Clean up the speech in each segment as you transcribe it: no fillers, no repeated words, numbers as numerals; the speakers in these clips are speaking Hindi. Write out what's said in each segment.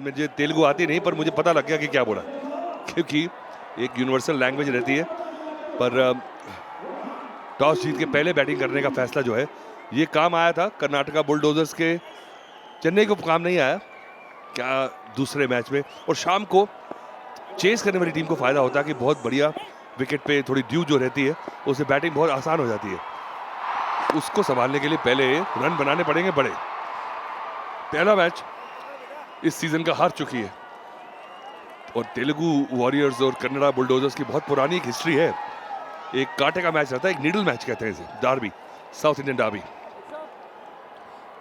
मुझे तेलुगु आती नहीं, पर मुझे पता लग गया कि क्या बोला, क्योंकि एक यूनिवर्सल लैंग्वेज रहती है। पर टॉस जीत के पहले बैटिंग करने का फैसला जो है, ये काम आया था कर्नाटका बुलडोजर्स के। चेन्नई को काम नहीं आया क्या दूसरे मैच में। और शाम को चेस करने वाली टीम को फायदा होता है कि बहुत बढ़िया विकेट पे थोड़ी ड्यू जो रहती है, उससे बैटिंग बहुत आसान हो जाती है। उसको संभालने के लिए पहले रन बनाने पड़ेंगे बड़े। पहला मैच इस सीजन का हार चुकी है, और तेलुगु वॉरियर्स और कन्नड़ा बुलडोजर्स की बहुत पुरानी एक हिस्ट्री है। एक कांटे का मैच रहता है, एक नीडल मैच कहते हैं इसे, डार्बी, साउथ इंडियन डार्बी।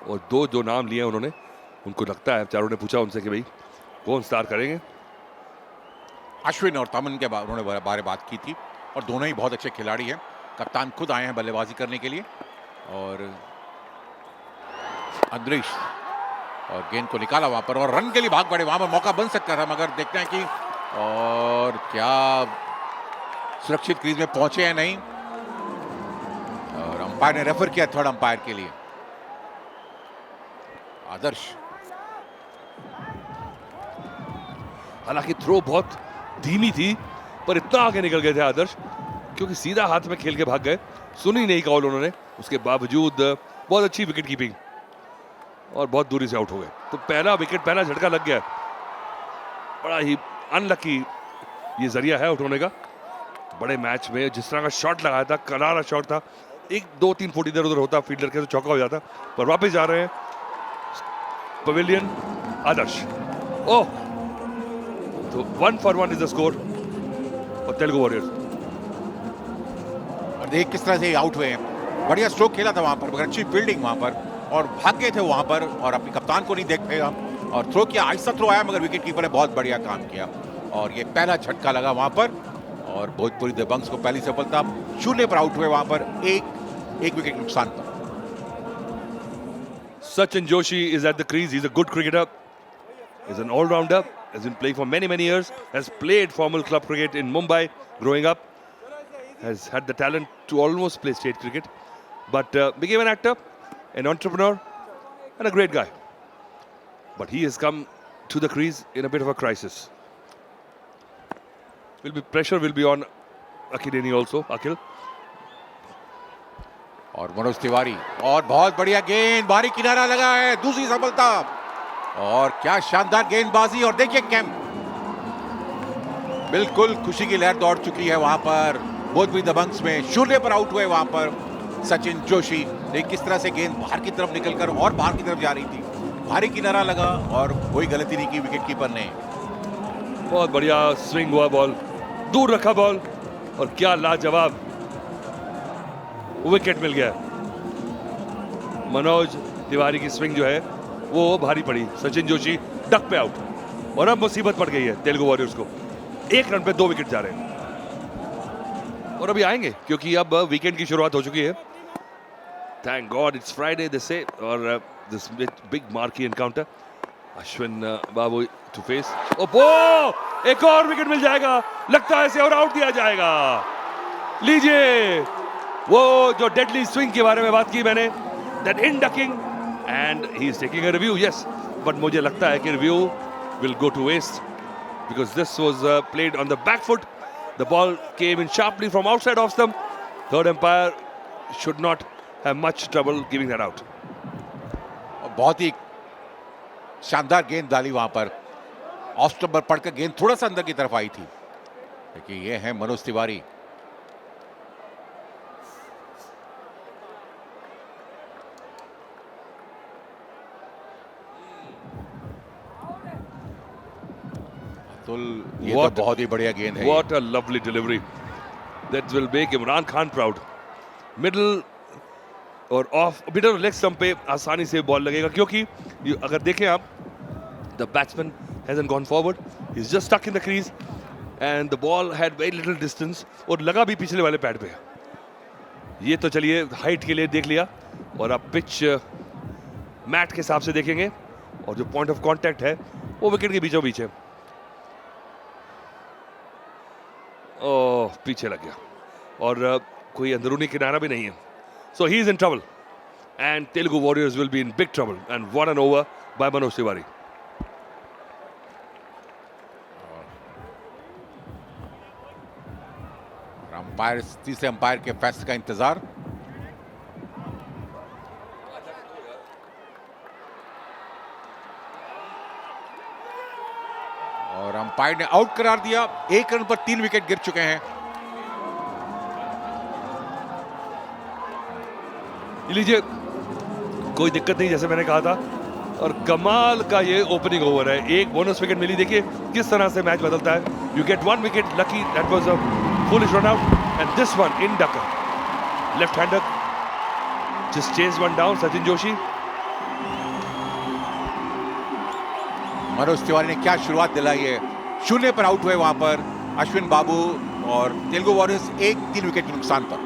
और दो जो नाम लिए उन्होंने, उनको लगता है, चारों ने पूछा उनसे कि भाई कौन स्टार करेंगे। अश्विन और तमन के उन्होंने बारे बात की थी, और दोनों ही बहुत अच्छे खिलाड़ी हैं। कप्तान खुद आए हैं बल्लेबाजी करने के लिए, और अंद्रीश और गेंद को निकाला वहां पर, और रन के लिए भाग पड़े। वहां पर मौका बन सकता था, मगर देखते हैं कि और क्या सुरक्षित क्रीज में पहुंचे या नहीं। और अंपायर ने रेफर किया थर्ड अंपायर के लिए। आदर्श, हालांकि थ्रो बहुत धीमी थी, पर इतना आगे निकल गए थे आदर्श, क्योंकि सीधा हाथ में खेल के भाग गए। सुनी नहीं कॉल उन्होंने, उसके बावजूद बहुत अच्छी विकेट कीपिंग, और बहुत दूरी से आउट हो गए। तो पहला विकेट, पहला झटका लग गया। बड़ा ही अनलकी ये जरिया है आउट होने का। बड़े मैच में जिस तरह का शॉट लगाया था, करारा शॉट था, 1-2-3 फुट इधर उधर होता फील्डर के तो चौका हो जाता। पर वापस जा रहे हैं पवेलियन आदर्श। ओह, तो 1 for 1 इज द स्कोर और तेलुगु वॉरियर्स। और देख किस तरह से आउट हुए हैं। बढ़िया स्ट्रोक खेला था वहां पर, मगर अच्छी फील्डिंग वहां पर, और भाग गए थे वहां पर, और अपने कप्तान को नहीं देख पाए और थ्रो किया। आहिस्ता थ्रो आया, मगर विकेट कीपर ने बहुत बढ़िया काम किया, और ये पहला झटका लगा वहां पर। और भोजपुरी दबंग्स को पहली सफलता, 0 पर आउट हुए वहां पर, एक विकेट नुकसान पर। Sachin Joshi is at the crease. He's a good cricketer. He's an all-rounder. Has been playing for many years. Has played formal club cricket in Mumbai growing up. Has had the talent to almost play state cricket, but became an actor, an entrepreneur, and a great guy. But he has come to the crease in a bit of a crisis. Pressure will be on Akileni also. Akil. और मनोज तिवारी, और बहुत बढ़िया गेंद, बाहरी किनारा लगा है, दूसरी सफलता। और क्या शानदार गेंदबाजी, और देखिए कैम, बिल्कुल खुशी की लहर दौड़ चुकी है वहां पर भोजपुरी दबंग्स में। 0 पर आउट हुए वहां पर सचिन जोशी। देखिए किस तरह से गेंद बाहर की तरफ निकलकर और बाहर की तरफ जा रही थी, भारी किनारा लगा, और कोई गलती नहीं की विकेट कीपर ने। बहुत बढ़िया स्विंग हुआ, बॉल दूर रखा बॉल, और क्या लाजवाब विकेट मिल गया। मनोज तिवारी की स्विंग जो है वो भारी पड़ी, सचिन जोशी डक पे आउट, और अब मुसीबत पड़ गई है तेलुगु वॉरियर्स को। 1 रन पे 2 विकेट जा रहे हैं, और अभी आएंगे क्योंकि अब वीकेंड की शुरुआत हो चुकी है। Thank God it's Friday they say, और this big marquee encounter, Ashwin Babu to face. Oh, एक और विकेट मिल जाएगा लगता है इसे, और आउट दिया जाएगा। लीजिए वो जो डेडली स्विंग के बारे में बात की मैंने, that in ducking, and he is taking a review, yes, but मुझे लगता है कि review will go to waste because this was played on the back foot. The ball came in sharply from outside off stump. Third umpire should not have much trouble giving that out. बहुत ही शानदार गेंद डाली वहां पर, ऑफ स्टंप पर पड़कर गेंद थोड़ा सा अंदर की तरफ आई थी। देखिए ये है मनोज तिवारी। ये तो बहुत ही बढ़िया गेंद है। What a lovely delivery. That will make Imran Khan proud. Middle और ऑफ मिडल और लेग स्टंप पे आसानी से बॉल लगेगा, क्योंकि अगर देखें आप, the batsman hasn't gone forward. He's just stuck in the crease and the ball had very little distance, और लगा भी पिछले वाले पैड पे। ये तो चलिए हाइट के लिए देख लिया, और अब पिच मैट के हिसाब से देखेंगे, और जो पॉइंट ऑफ कांटेक्ट है वो विकेट के बीचों बीच है। ओह, पीछे लग गया, और कोई अंदरूनी किनारा भी नहीं है। So he is in trouble, and Telugu Warriors will be in big trouble. And what an over by Manoj Tiwari. Umpire, तीसरे अंपायर के फैसले का इंतजार। और अंपायर ने आउट करार दिया। 1 रन पर 3 विकेट गिर चुके हैं। ये लीजिए, कोई दिक्कत नहीं, जैसे मैंने कहा था। और कमाल का ये ओपनिंग ओवर है, एक बोनस विकेट मिली। देखिए किस तरह से मैच बदलता है। You get 1 wicket, lucky that was a foolish run out, and this one in ducker, left hander, just chase one down. Sachin Joshi, Manoj Tiwari ने क्या शुरुआत दिलाई है। 0 पर आउट हुए वहां पर अश्विन बाबू, और तेलुगु वॉरियर्स 3 विकेट के नुकसान पर।